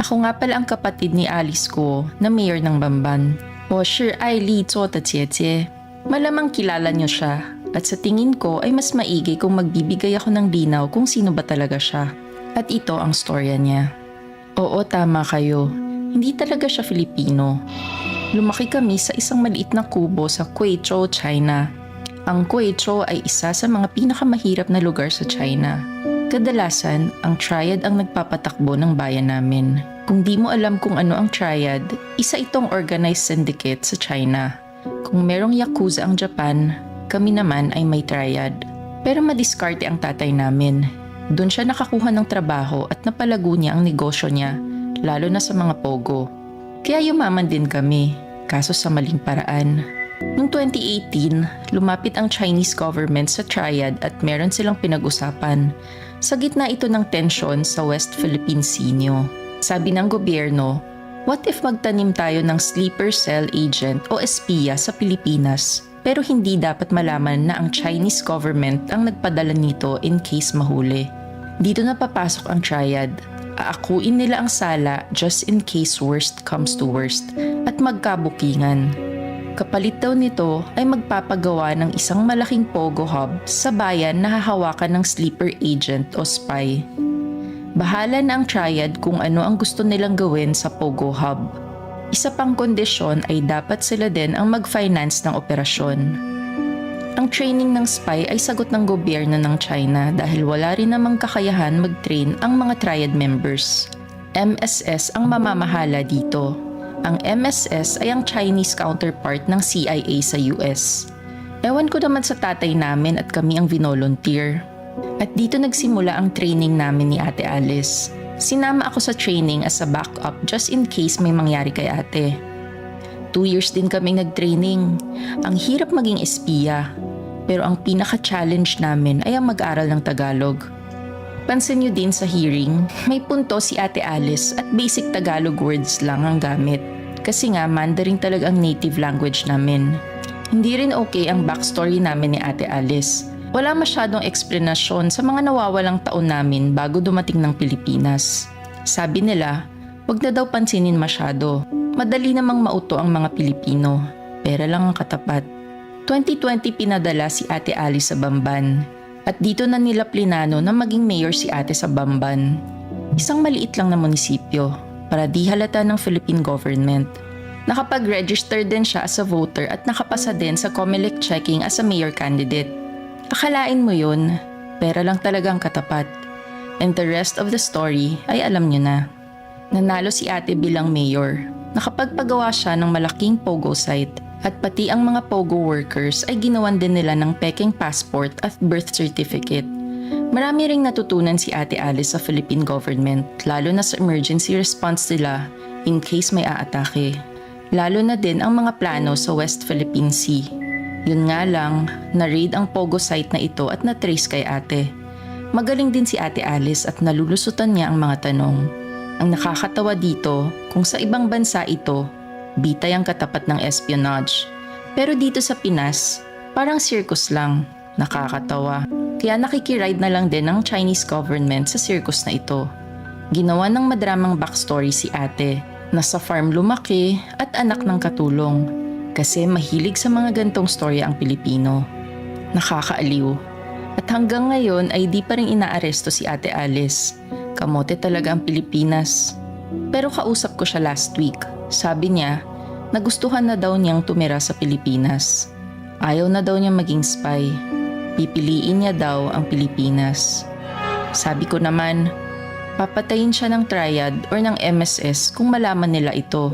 Ako nga pala ang kapatid ni Alice ko na mayor ng Bamban. O shi ai li zuo de jie. Malamang kilala niyo siya at sa tingin ko ay mas maigi kung magbibigay ako ng linaw kung sino ba talaga siya. At ito ang storya niya. Oo, tama kayo. Hindi talaga siya Filipino. Lumaki kami sa isang maliit na kubo sa Guizhou, China. Ang Guizhou ay isa sa mga pinakamahirap na lugar sa China. Kadalasan, ang triad ang nagpapatakbo ng bayan namin. Kung di mo alam kung ano ang triad, isa itong organized syndicate sa China. Kung merong yakuza ang Japan, kami naman ay may triad. Pero madiskarte ang tatay namin. Doon siya nakakuha ng trabaho at napalago niya ang negosyo niya, lalo na sa mga pogo. Kaya yumaman din kami, kaso sa maling paraan. Noong 2018, lumapit ang Chinese government sa triad at meron silang pinag-usapan. Sa gitna ito ng tensyon sa West Philippine Sea. Sabi ng gobyerno, what if magtanim tayo ng sleeper cell agent o espiya sa Pilipinas? Pero hindi dapat malaman na ang Chinese government ang nagpadala nito in case mahuli. Dito na papasok ang triad. Aakuin nila ang sala just in case worst comes to worst at magkabukingan. Kapalit daw nito ay magpapagawa ng isang malaking pogo hub sa bayan na hahawakan ng sleeper agent o spy. Bahala na ang triad kung ano ang gusto nilang gawin sa pogo hub. Isa pang kondisyon ay dapat sila din ang mag-finance ng operasyon. Ang training ng spy ay sagot ng gobyerno ng China dahil wala rin namang kakayahan mag-train ang mga triad members. MSS ang mamamahala dito. Ang MSS ay ang Chinese counterpart ng CIA sa US. Ewan ko naman sa tatay namin at kami ang vinolunteer. At dito nagsimula ang training namin ni Ate Alice. Sinama ako sa training as a backup just in case may mangyari kay ate. 2 years din kaming nag-training. Ang hirap maging espiya. Pero ang pinaka-challenge namin ay ang mag-aral ng Tagalog. Pansin nyo din sa hearing, may punto si Ate Alice at basic Tagalog words lang ang gamit. Kasi nga Mandarin talaga ang native language namin. Hindi rin okay ang backstory namin ni Ate Alice. Wala masyadong eksplanasyon sa mga nawawalang taon namin bago dumating ng Pilipinas. Sabi nila, wag na daw pansinin masyado. Madali namang mauto ang mga Pilipino. Pera lang ang katapat. 2020 pinadala si Ate Alice sa Bamban. At dito na nila plinano na maging mayor si ate sa Bamban. Isang maliit lang na munisipyo para di halata ng Philippine government. Nakapag-register din siya as a voter at nakapasa din sa COMELEC checking as a mayor candidate. Akalain mo yun, pera lang talaga ang katapat. And the rest of the story ay alam niyo na. Nanalo si ate bilang mayor. Nakapagpagawa siya ng malaking pogo site. At pati ang mga pogo workers ay ginawan din nila ng peking passport at birth certificate. Marami ring natutunan si Ate Alice sa Philippine government, lalo na sa emergency response nila in case may aatake. Lalo na din ang mga plano sa West Philippine Sea. Yun nga lang, na-raid ang pogo site na ito at na-trace kay ate. Magaling din si Ate Alice at nalulusutan niya ang mga tanong. Ang nakakatawa dito, kung sa ibang bansa ito, bitay ang katapat ng espionage. Pero dito sa Pinas, parang circus lang. Nakakatawa. Kaya nakikiride na lang din ng Chinese government sa circus na ito. Ginawa ng madramang backstory si ate. Nasa farm lumaki at anak ng katulong. Kasi mahilig sa mga gantong storya ang Pilipino. Nakakaaliw. At hanggang ngayon ay di pa rin inaaresto si Ate Alice. Kamote talaga ang Pilipinas. Pero kausap ko siya last week. Sabi niya, nagustuhan na daw niyang tumira sa Pilipinas. Ayaw na daw niya maging spy. Pipiliin niya daw ang Pilipinas. Sabi ko naman, papatayin siya ng triad or ng MSS kung malaman nila ito.